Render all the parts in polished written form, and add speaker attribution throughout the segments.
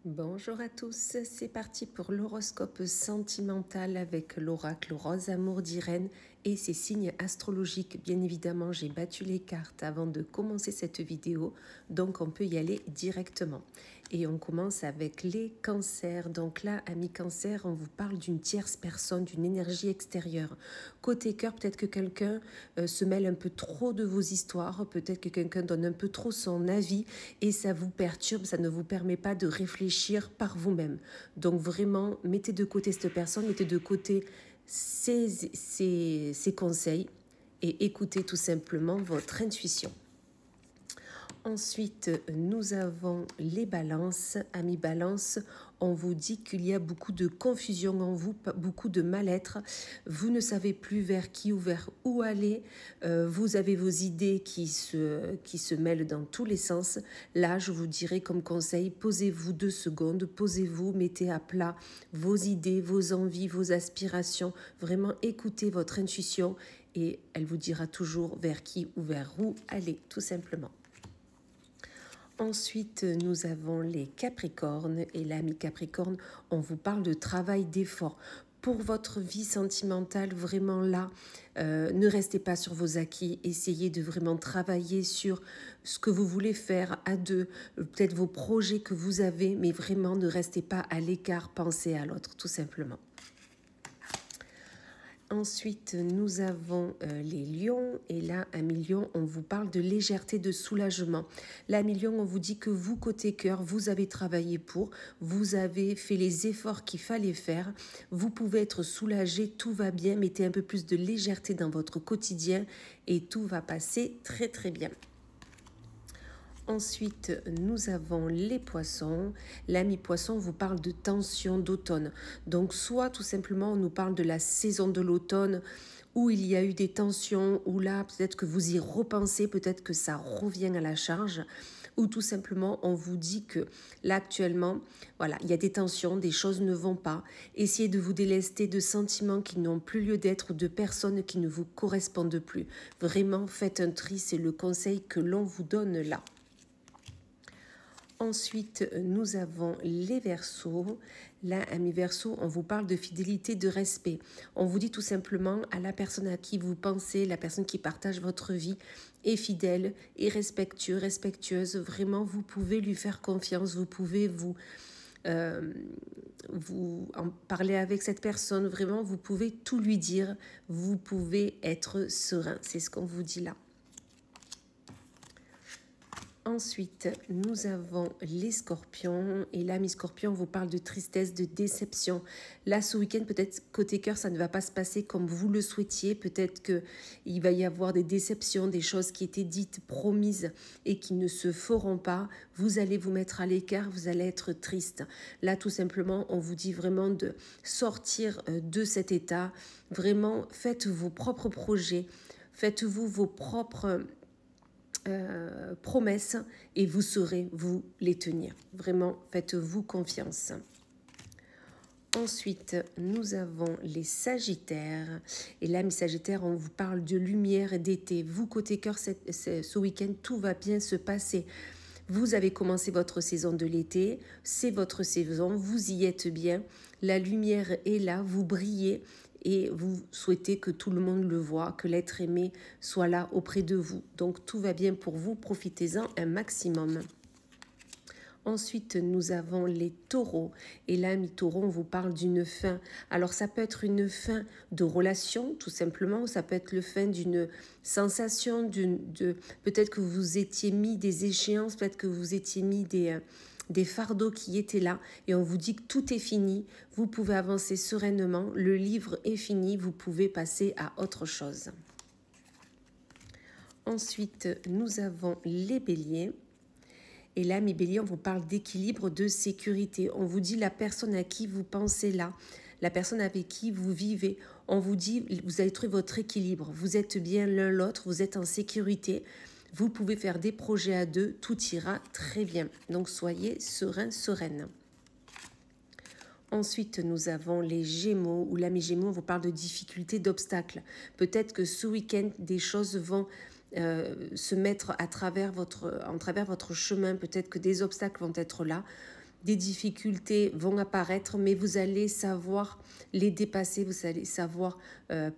Speaker 1: Bonjour à tous, c'est parti pour l'horoscope sentimental avec l'oracle Rose Amour d'Irène et ses signes astrologiques. Bien évidemment, j'ai battu les cartes avant de commencer cette vidéo, donc on peut y aller directement. Et on commence avec les cancers. Donc là, amis cancers, on vous parle d'une tierce personne, d'une énergie extérieure. Côté cœur, peut-être que quelqu'un se mêle un peu trop de vos histoires, peut-être que quelqu'un donne un peu trop son avis et ça vous perturbe, ça ne vous permet pas de réfléchir par vous-même. Donc vraiment, mettez de côté cette personne, mettez de côté ses conseils et écoutez tout simplement votre intuition. Ensuite, nous avons les balances. Amis balance, on vous dit qu'il y a beaucoup de confusion en vous, beaucoup de mal-être. Vous ne savez plus vers qui ou vers où aller. Vous avez vos idées qui se mêlent dans tous les sens. Là, je vous dirais comme conseil, posez-vous 2 secondes, posez-vous, mettez à plat vos idées, vos envies, vos aspirations. Vraiment, écoutez votre intuition et elle vous dira toujours vers qui ou vers où aller, tout simplement. Ensuite, nous avons les Capricornes. Et là, mes Capricornes, on vous parle de travail d'effort. Pour votre vie sentimentale, vraiment là, ne restez pas sur vos acquis. Essayez de vraiment travailler sur ce que vous voulez faire à deux, peut-être vos projets que vous avez, mais vraiment ne restez pas à l'écart, pensez à l'autre, tout simplement. Ensuite, nous avons les lions. Et là, à Lion, on vous parle de légèreté, de soulagement. Là, à Lion, on vous dit que vous, côté cœur, vous avez travaillé pour, vous avez fait les efforts qu'il fallait faire. Vous pouvez être soulagé, tout va bien. Mettez un peu plus de légèreté dans votre quotidien et tout va passer très très bien. Ensuite, nous avons les poissons. L'ami poisson vous parle de tension d'automne. Donc, soit tout simplement, on nous parle de la saison de l'automne où il y a eu des tensions, où là, peut-être que vous y repensez, peut-être que ça revient à la charge, ou tout simplement, on vous dit que là, actuellement, voilà, il y a des tensions, des choses ne vont pas. Essayez de vous délester de sentiments qui n'ont plus lieu d'être, de personnes qui ne vous correspondent plus. Vraiment, faites un tri, c'est le conseil que l'on vous donne là. Ensuite, nous avons les Verseaux. Là, amis Verseaux, on vous parle de fidélité, de respect. On vous dit tout simplement à la personne à qui vous pensez, la personne qui partage votre vie, est fidèle, est respectueux, respectueuse. Vraiment, vous pouvez lui faire confiance, vous pouvez vous en parler avec cette personne. Vraiment, vous pouvez tout lui dire, vous pouvez être serein. C'est ce qu'on vous dit là. Ensuite, nous avons les scorpions. Et là, mes scorpions vous parle de tristesse, de déception. Là, ce week-end, peut-être côté cœur, ça ne va pas se passer comme vous le souhaitiez. Peut-être qu'il va y avoir des déceptions, des choses qui étaient dites, promises et qui ne se feront pas. Vous allez vous mettre à l'écart, vous allez être triste. Là, tout simplement, on vous dit vraiment de sortir de cet état. Vraiment, faites vos propres projets. Faites-vous vos propres promesses et vous saurez vous les tenir. Vraiment, faites-vous confiance. Ensuite, nous avons les Sagittaires. Et là, mes Sagittaires, on vous parle de lumière et d'été. Vous, côté cœur, ce week-end, tout va bien se passer. Vous avez commencé votre saison de l'été, c'est votre saison, vous y êtes bien, la lumière est là, vous brillez et vous souhaitez que tout le monde le voit, que l'être aimé soit là auprès de vous. Donc tout va bien pour vous, profitez-en un maximum. Ensuite, nous avons les taureaux. Et là, mes taureaux, on vous parle d'une fin. Alors, ça peut être une fin de relation, tout simplement, ou ça peut être le fin d'une sensation, peut-être que vous étiez mis des échéances, peut-être que vous étiez mis des fardeaux qui étaient là. Et on vous dit que tout est fini, vous pouvez avancer sereinement, le livre est fini, vous pouvez passer à autre chose. Ensuite, nous avons les béliers. Et là, mes béliers, on vous parle d'équilibre, de sécurité. On vous dit la personne à qui vous pensez là, la personne avec qui vous vivez. On vous dit, vous allez trouver votre équilibre. Vous êtes bien l'un l'autre, vous êtes en sécurité. Vous pouvez faire des projets à deux, tout ira très bien. Donc, soyez serein, sereine. Ensuite, nous avons les Gémeaux, où là, mes Gémeaux, on vous parle de difficultés, d'obstacles. Peut-être que ce week-end, des choses vont se mettre en travers votre chemin. Peut-être que des obstacles vont être là. des difficultés vont apparaître, mais vous allez savoir les dépasser, vous allez savoir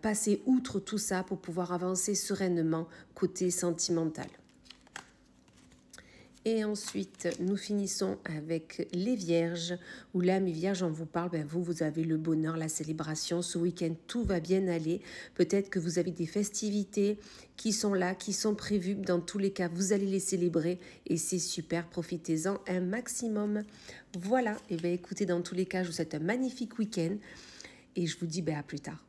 Speaker 1: passer outre tout ça pour pouvoir avancer sereinement côté sentimental. Et ensuite, nous finissons avec les vierges, où là, mes vierges, on vous parle, vous avez le bonheur, la célébration. Ce week-end, tout va bien aller. Peut-être que vous avez des festivités qui sont là, qui sont prévues. Dans tous les cas, vous allez les célébrer et c'est super. Profitez-en un maximum. Voilà, et bien écoutez, dans tous les cas, je vous souhaite un magnifique week-end et je vous dis à plus tard.